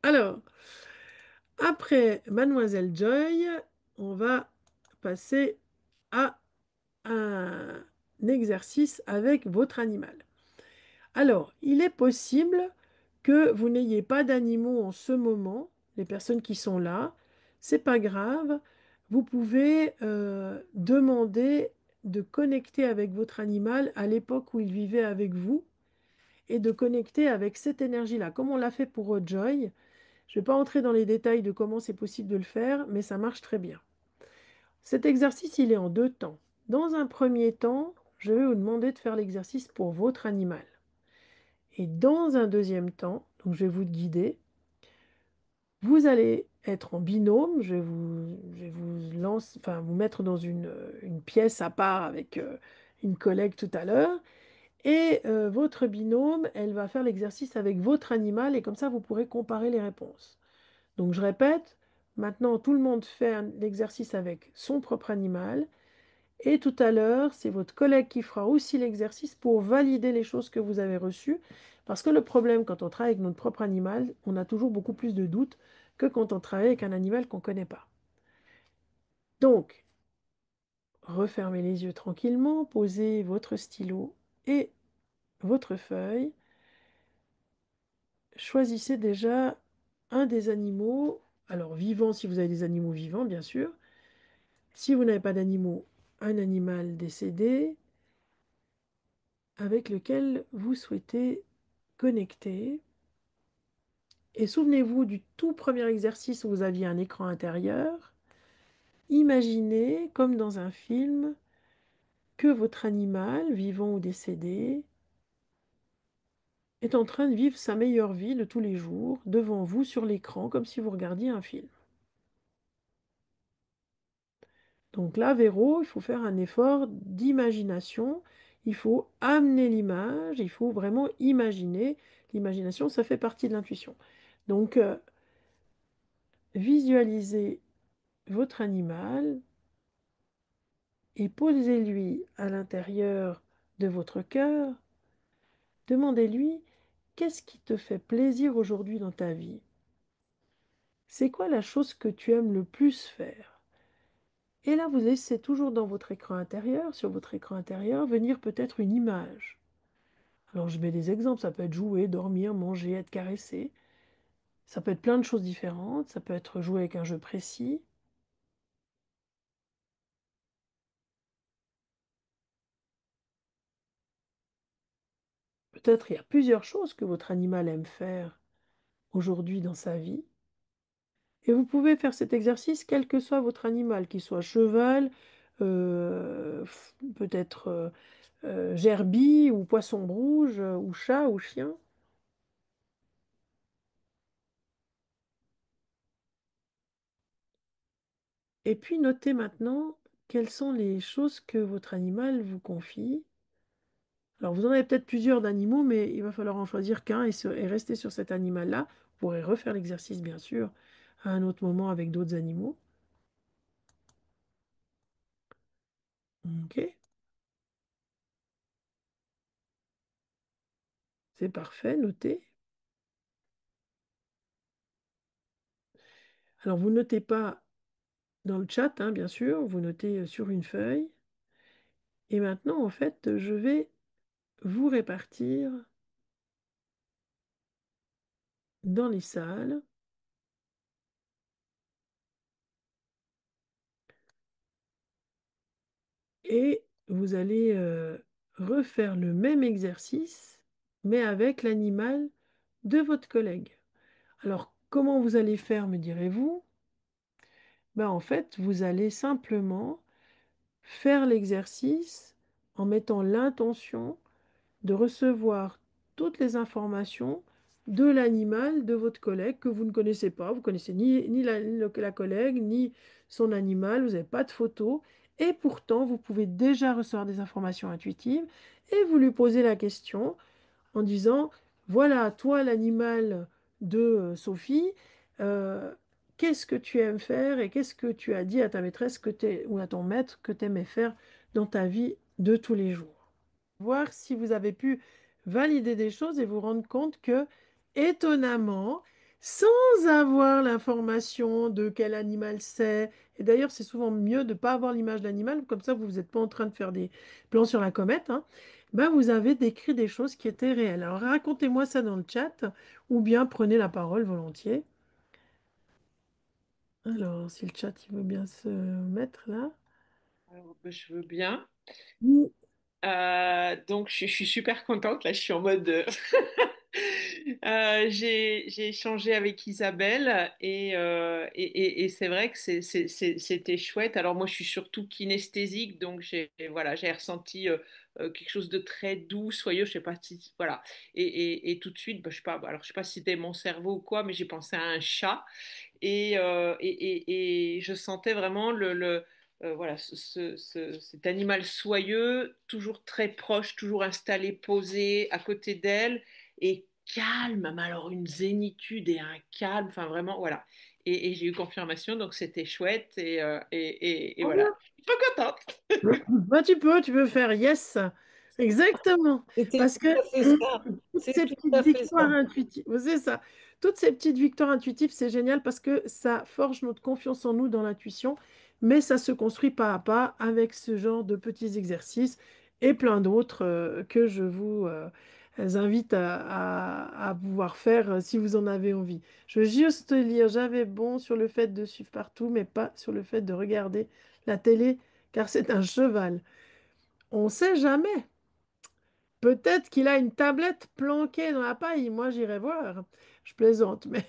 Alors, après Mademoiselle Joy, on va passer à un exercice avec votre animal. Alors, il est possible que vous n'ayez pas d'animaux en ce moment, les personnes qui sont là, c'est pas grave. Vous pouvez demander de connecter avec votre animal à l'époque où il vivait avec vous et de connecter avec cette énergie-là, comme on l'a fait pour Joy. Je ne vais pas entrer dans les détails de comment c'est possible de le faire, mais ça marche très bien. Cet exercice, il est en deux temps. Dans un premier temps, je vais vous demander de faire l'exercice pour votre animal. Et dans un deuxième temps, donc je vais vous guider, vous allez être en binôme. Enfin, vous mettre dans une pièce à part avec une collègue tout à l'heure. Et votre binôme, elle va faire l'exercice avec votre animal et comme ça, vous pourrez comparer les réponses. Donc je répète, maintenant tout le monde fait l'exercice avec son propre animal. Et tout à l'heure, c'est votre collègue qui fera aussi l'exercice pour valider les choses que vous avez reçues. Parce que le problème, quand on travaille avec notre propre animal, on a toujours beaucoup plus de doutes que quand on travaille avec un animal qu'on ne connaît pas. Donc, refermez les yeux tranquillement, posez votre stylo et votre feuille. Choisissez déjà un des animaux, alors vivant si vous avez des animaux vivants, bien sûr. Si vous n'avez pas d'animaux, un animal décédé avec lequel vous souhaitez connecter. Et souvenez-vous du tout premier exercice où vous aviez un écran intérieur. Imaginez, comme dans un film, que votre animal, vivant ou décédé, est en train de vivre sa meilleure vie de tous les jours devant vous sur l'écran, comme si vous regardiez un film. Donc là, Véro, il faut faire un effort d'imagination. Il faut amener l'image, il faut vraiment imaginer. L'imagination, ça fait partie de l'intuition. Donc, visualisez votre animal et posez-lui à l'intérieur de votre cœur. Demandez-lui, qu'est-ce qui te fait plaisir aujourd'hui dans ta vie? C'est quoi la chose que tu aimes le plus faire? Et là, vous laissez toujours dans votre écran intérieur, sur votre écran intérieur, venir peut-être une image. Alors, je mets des exemples, ça peut être jouer, dormir, manger, être caressé. Ça peut être plein de choses différentes, ça peut être jouer avec un jeu précis. Peut-être il y a plusieurs choses que votre animal aime faire aujourd'hui dans sa vie. Et vous pouvez faire cet exercice quel que soit votre animal, qu'il soit cheval, peut-être gerbille ou poisson rouge, ou chat ou chien. Et puis notez maintenant quelles sont les choses que votre animal vous confie. Alors vous en avez peut-être plusieurs d'animaux, mais il va falloir en choisir qu'un et rester sur cet animal-là. Vous pourrez refaire l'exercice, bien sûr, à un autre moment avec d'autres animaux. Ok, c'est parfait, notez. Alors vous notez pas dans le chat, hein, bien sûr, vous notez sur une feuille. Et maintenant, en fait, je vais vous répartir dans les salles et vous allez refaire le même exercice, mais avec l'animal de votre collègue. Alors, comment vous allez faire, me direz-vous? Ben, en fait, vous allez simplement faire l'exercice en mettant l'intention de recevoir toutes les informations de l'animal de votre collègue que vous ne connaissez pas. Vous connaissez ni la collègue, ni son animal, vous n'avez pas de photo. Et pourtant, vous pouvez déjà recevoir des informations intuitives et vous lui posez la question en disant, voilà, toi, l'animal de Sophie, euh, qu'est-ce que tu aimes faire et qu'est-ce que tu as dit à ta maîtresse ou à ton maître que tu aimais faire dans ta vie de tous les jours. Voir si vous avez pu valider des choses et vous rendre compte que, étonnamment, sans avoir l'information de quel animal c'est. Et d'ailleurs, c'est souvent mieux de ne pas avoir l'image de l'animal, comme ça vous n'êtes pas en train de faire des plans sur la comète, hein. Ben, vous avez décrit des choses qui étaient réelles. Alors racontez-moi ça dans le chat, ou bien prenez la parole volontiers. Alors, si le chat il veut bien se mettre là. Alors, bah, je veux bien. Oui. Donc, je suis super contente. Là, je suis en mode. J'ai échangé avec Isabelle et c'est vrai que c'était chouette. Alors, moi, je suis surtout kinesthésique, donc voilà, j'ai ressenti quelque chose de très doux, soyeux. Je sais pas si. Voilà. Et tout de suite, bah, je sais pas, alors, je sais pas si c'était mon cerveau ou quoi, mais j'ai pensé à un chat. Et je sentais vraiment voilà, cet animal soyeux, toujours très proche, toujours installé, posé à côté d'elle, et calme, mais alors une zénitude et un calme, enfin vraiment, voilà. Et j'ai eu confirmation, donc c'était chouette, et voilà. Je suis pas contente. Bah, tu peux faire yes. Exactement. C'était Parce tout que à fait ça. toutes C'est ces tout petites à fait victoires ça. intuitives, c'est ça. Toutes ces petites victoires intuitives, c'est génial parce que ça forge notre confiance en nous dans l'intuition, mais ça se construit pas à pas avec ce genre de petits exercices et plein d'autres que je vous invite à pouvoir faire si vous en avez envie. Je veux juste lire, j'avais bon sur le fait de suivre partout, mais pas sur le fait de regarder la télé car c'est un cheval. On ne sait jamais. Peut-être qu'il a une tablette planquée dans la paille. Moi, j'irai voir. Je plaisante, mais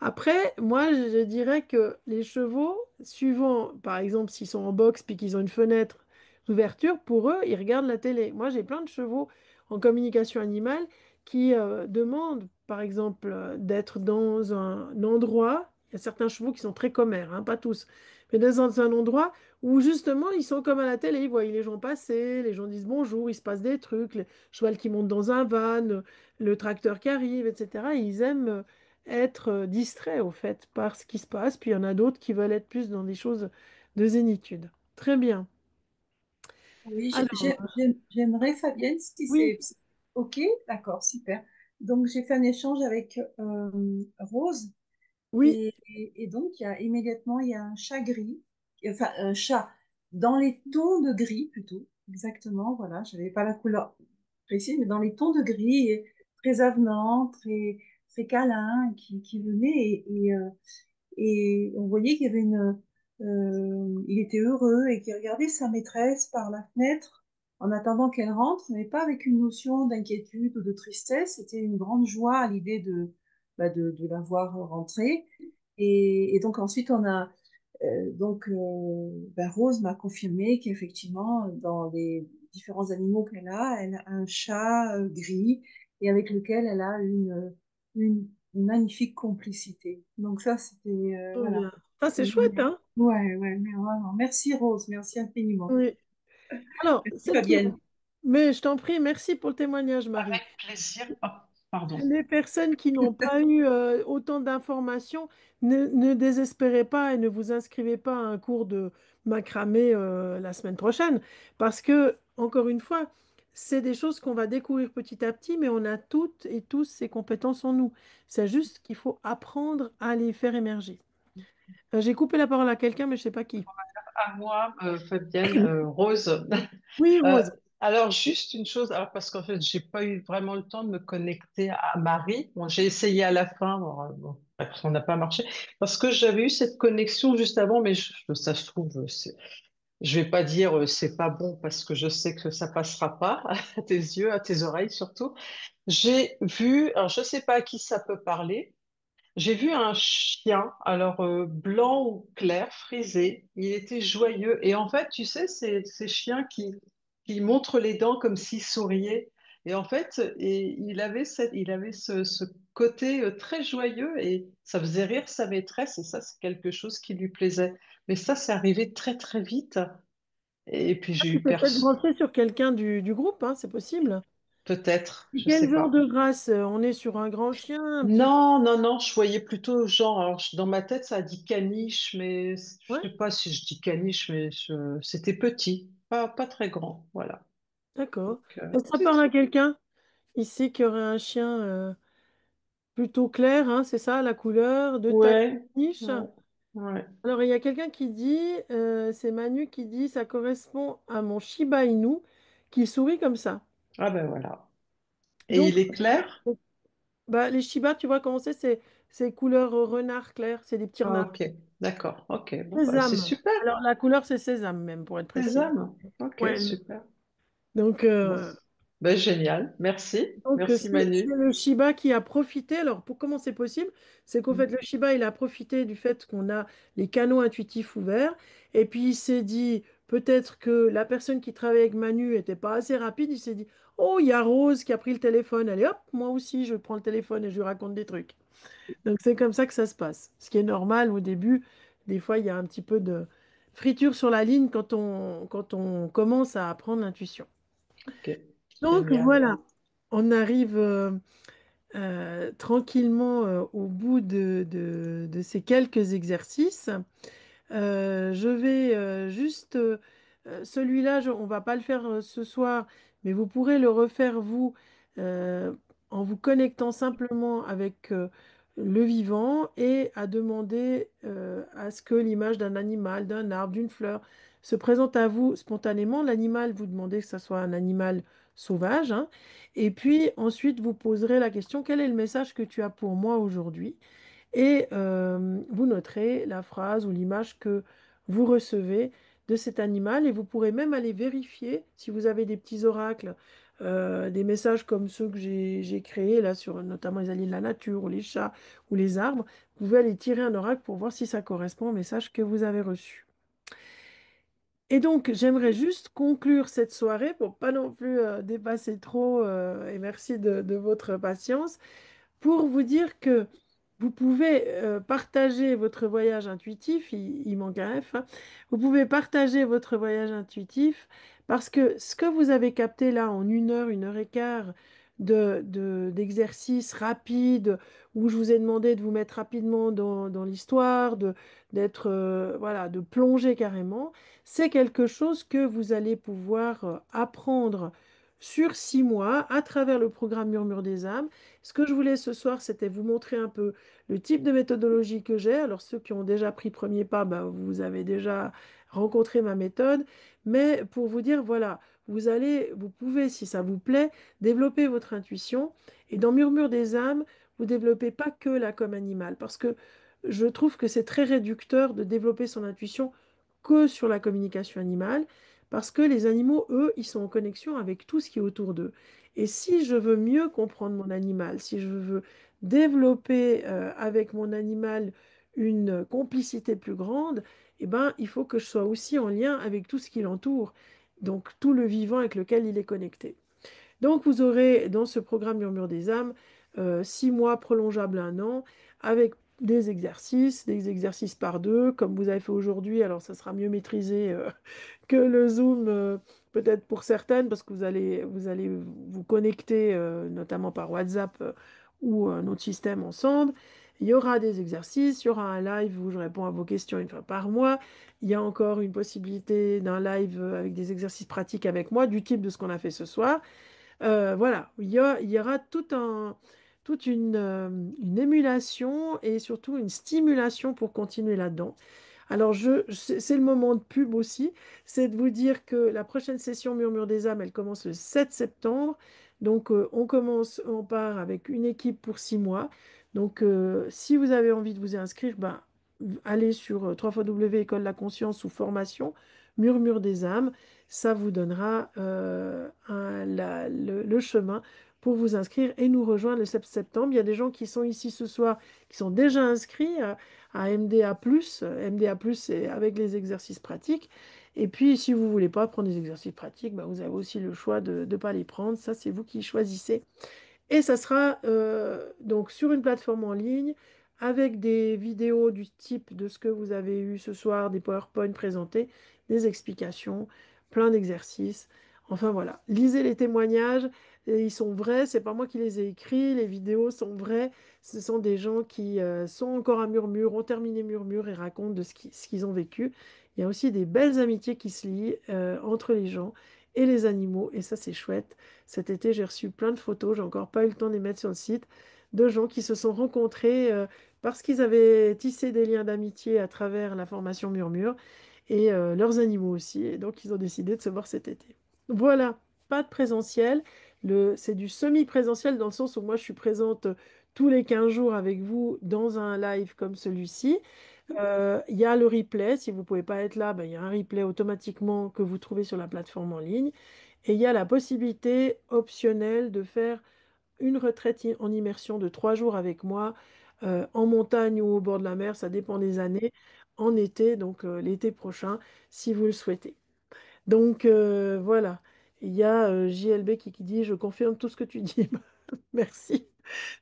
après, moi, je dirais que les chevaux, suivant, par exemple, s'ils sont en boxe puis qu'ils ont une fenêtre d'ouverture, pour eux, ils regardent la télé. Moi, j'ai plein de chevaux en communication animale qui demandent, par exemple, d'être dans un endroit. Il y a certains chevaux qui sont très commères, hein, pas tous, mais dans un endroit où justement ils sont comme à la télé, ils voient les gens passer, les gens disent bonjour, il se passe des trucs, le cheval qui monte dans un van, le tracteur qui arrive, etc. Et ils aiment être distrait au fait par ce qui se passe, puis il y en a d'autres qui veulent être plus dans des choses de zénitude. Très bien. Oui, Alors, j'aimerais, Fabienne, si oui, c'est OK, d'accord, super. Donc, j'ai fait un échange avec Rose oui, et donc, il y a un chat gris, enfin, un chat dans les tons de gris plutôt, exactement, voilà, je n'avais pas la couleur précise, mais dans les tons de gris, et très avenant, très câlin, qui venait et on voyait qu'il y avait il était heureux et qu'il regardait sa maîtresse par la fenêtre en attendant qu'elle rentre, mais pas avec une notion d'inquiétude ou de tristesse. C'était une grande joie à l'idée de la voir rentrer. Et donc ensuite, Rose m'a confirmé qu'effectivement, dans les différents animaux elle a un chat gris et avec lequel elle a une magnifique complicité. Donc ça, c'était, très voilà. bien. Ça, c'est C'est chouette, génial. hein? Ouais, mais vraiment. Merci Rose, merci infiniment. Oui. Alors, Merci celle qui... Fabienne. Mais je t'en prie, merci pour le témoignage, Marie. Avec plaisir. Ah, pardon. Les personnes qui n'ont pas eu autant d'informations, ne désespérez pas et ne vous inscrivez pas à un cours de macramé la semaine prochaine. Parce que, encore une fois, c'est des choses qu'on va découvrir petit à petit, mais on a toutes et tous ces compétences en nous. C'est juste qu'il faut apprendre à les faire émerger. J'ai coupé la parole à quelqu'un, mais je ne sais pas qui. À moi, Fabienne, Rose. Oui, Euh, Rose. alors, juste une chose, alors, parce qu'en fait, j'ai pas eu vraiment le temps de me connecter à Marie. Bon, j'ai essayé à la fin, bon, bref, ça n'a pas marché, parce que j'avais eu cette connexion juste avant, mais ça se trouve, je vais pas dire c'est pas bon, parce que je sais que ça passera pas à tes yeux, à tes oreilles surtout. J'ai vu, alors je sais pas à qui ça peut parler. J'ai vu un chien, alors blanc ou clair, frisé. Il était joyeux. Et en fait, tu sais, c'est ces chiens qui montrent les dents comme s'ils souriaient. Et en fait, il avait ce côté très joyeux et ça faisait rire sa maîtresse. Et ça, c'est quelque chose qui lui plaisait. Mais ça, c'est arrivé très, très vite. Et puis, Ah, j'ai tu eu peux peut-être personne. brancher sur quelqu'un du groupe, hein, c'est possible. Peut-être, je Quel sais genre pas. de race? On est sur un grand chien, un petit... Non, non, non, je voyais plutôt genre, alors, dans ma tête, ça a dit caniche, mais je Ouais, sais pas si je dis caniche, mais c'était petit, pas très grand, voilà. d'accord. Donc, Est-ce que ça parle à quelqu'un ici qui aurait un chien plutôt clair, hein, c'est ça, la couleur, de taille Ouais, niche. ouais, ouais. Alors, il y a quelqu'un qui dit, c'est Manu qui dit, ça correspond à mon Shiba Inu qui sourit comme ça. Ah ben voilà. Et Donc, il est clair? bah, les Shiba, tu vois comment c'est couleur renard clair, c'est des petits Ah, renards. ok, d'accord, ok. Bon, bah, c'est Sésame. super. Alors, la couleur, c'est sésame même, pour être précis. Sésame. Ok, Ouais. super. Donc, Bon, ben, génial. Merci. Merci c'est Manu. le Shiba qui a profité. Alors, comment c'est possible? C'est qu'au fait, Mm. le Shiba, il a profité du fait qu'on a les canaux intuitifs ouverts. Et puis, il s'est dit, peut-être que la personne qui travaille avec Manu n'était pas assez rapide. Il s'est dit, oh, il y a Rose qui a pris le téléphone. Allez, hop, moi aussi, je prends le téléphone et je lui raconte des trucs. Donc, c'est comme ça que ça se passe. Ce qui est normal au début. Des fois, il y a un petit peu de friture sur la ligne quand on commence à apprendre l'intuition. Ok, Donc, génial. voilà. On arrive tranquillement au bout de ces quelques exercices. Je vais juste, celui-là, on va pas le faire ce soir, mais vous pourrez le refaire vous euh, en vous connectant simplement avec le vivant et à demander à ce que l'image d'un animal, d'un arbre, d'une fleur se présente à vous spontanément. L'animal, vous demandez que ce soit un animal sauvage, hein. Et puis ensuite, vous poserez la question, quel est le message que tu as pour moi aujourd'hui? Et vous noterez la phrase ou l'image que vous recevez de cet animal et vous pourrez même aller vérifier si vous avez des petits oracles, des messages comme ceux que j'ai créés là sur notamment les alliés de la nature ou les chats ou les arbres. Vous pouvez aller tirer un oracle pour voir si ça correspond au message que vous avez reçu. Et donc, j'aimerais juste conclure cette soirée pour pas non plus dépasser trop, et merci de votre patience pour vous dire que vous pouvez partager votre voyage intuitif, il manque un F, hein. Vous pouvez partager votre voyage intuitif parce que ce que vous avez capté là en une heure et quart d'exercice rapide, où je vous ai demandé de vous mettre rapidement dans l'histoire, d'être, voilà, de plonger carrément, c'est quelque chose que vous allez pouvoir apprendre sur 6 mois à travers le programme Murmure des âmes. Ce que je voulais ce soir, c'était vous montrer un peu le type de méthodologie que j'ai. Alors, ceux qui ont déjà pris premier pas, ben, vous avez déjà rencontré ma méthode. Mais pour vous dire, voilà, vous pouvez, si ça vous plaît, développer votre intuition. Et dans Murmure des âmes, vous développez pas que la com animale. Parce que je trouve que c'est très réducteur de développer son intuition que sur la communication animale. Parce que les animaux, eux, ils sont en connexion avec tout ce qui est autour d'eux. Et si je veux mieux comprendre mon animal, si je veux développer avec mon animal une complicité plus grande, eh ben, il faut que je sois aussi en lien avec tout ce qui l'entoure, donc tout le vivant avec lequel il est connecté. Donc vous aurez dans ce programme Murmure des âmes 6 mois prolongeables à un an avec des exercices par deux, comme vous avez fait aujourd'hui. Alors ça sera mieux maîtrisé que le Zoom, peut-être pour certaines, parce que vous allez vous connecter, notamment par WhatsApp ou un autre système ensemble. Il y aura des exercices, il y aura un live où je réponds à vos questions une fois par mois. Il y a encore une possibilité d'un live avec des exercices pratiques avec moi, du type de ce qu'on a fait ce soir. Voilà, il y aura toute une émulation et surtout une stimulation pour continuer là-dedans. Alors, c'est le moment de pub aussi, c'est de vous dire que la prochaine session Murmure des âmes, elle commence le 7 septembre. Donc, on part avec une équipe pour 6 mois. Donc, si vous avez envie de vous y inscrire, ben, allez sur www.école de la conscience ou formation Murmure des âmes. Ça vous donnera le chemin pour vous inscrire et nous rejoindre le 7 septembre. Il y a des gens qui sont ici ce soir qui sont déjà inscrits à MDA+. MDA+, c'est avec les exercices pratiques. Et puis, si vous ne voulez pas prendre des exercices pratiques, bah, vous avez aussi le choix de ne pas les prendre. Ça, c'est vous qui choisissez. Et ça sera donc sur une plateforme en ligne avec des vidéos du type de ce que vous avez eu ce soir, des PowerPoint présentés, des explications, plein d'exercices. Enfin voilà, lisez les témoignages, et ils sont vrais, c'est pas moi qui les ai écrits, les vidéos sont vraies, ce sont des gens qui sont encore à Murmure, ont terminé Murmure et racontent de ce qu'ils ont vécu. Il y a aussi des belles amitiés qui se lient entre les gens et les animaux, et ça c'est chouette. Cet été, j'ai reçu plein de photos, j'ai encore pas eu le temps de les mettre sur le site. de gens qui se sont rencontrés parce qu'ils avaient tissé des liens d'amitié à travers la formation Murmure et leurs animaux aussi. Et donc, ils ont décidé de se voir cet été. Voilà, pas de présentiel. C'est du semi-présentiel dans le sens où moi, je suis présente tous les 15 jours avec vous dans un live comme celui-ci. Il y a le replay. Si vous ne pouvez pas être là, ben, il y a un replay automatiquement que vous trouvez sur la plateforme en ligne. Et il y a la possibilité optionnelle de faire une retraite en immersion de 3 jours avec moi en montagne ou au bord de la mer, ça dépend des années, en été, donc l'été prochain, si vous le souhaitez. Donc voilà, il y a JLB qui dit, je confirme tout ce que tu dis. Merci,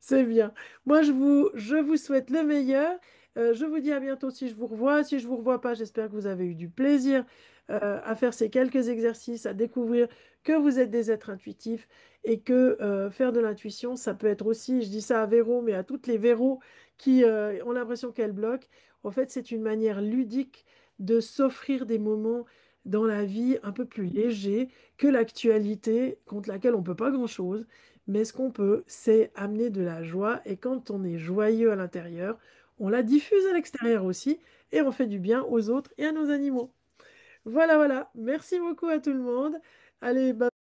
c'est bien. Moi, je vous souhaite le meilleur. Je vous dis à bientôt si je vous revois. Si je vous revois pas, j'espère que vous avez eu du plaisir à faire ces quelques exercices, à découvrir que vous êtes des êtres intuitifs et que faire de l'intuition, ça peut être aussi, je dis ça à Véro, mais à toutes les Véros qui ont l'impression qu'elles bloquent. En fait, c'est une manière ludique de s'offrir des moments dans la vie un peu plus légers que l'actualité contre laquelle on ne peut pas grand-chose. Mais ce qu'on peut, c'est amener de la joie. Et quand on est joyeux à l'intérieur, on la diffuse à l'extérieur aussi. Et on fait du bien aux autres et à nos animaux. Voilà, voilà. Merci beaucoup à tout le monde. Allez, bye.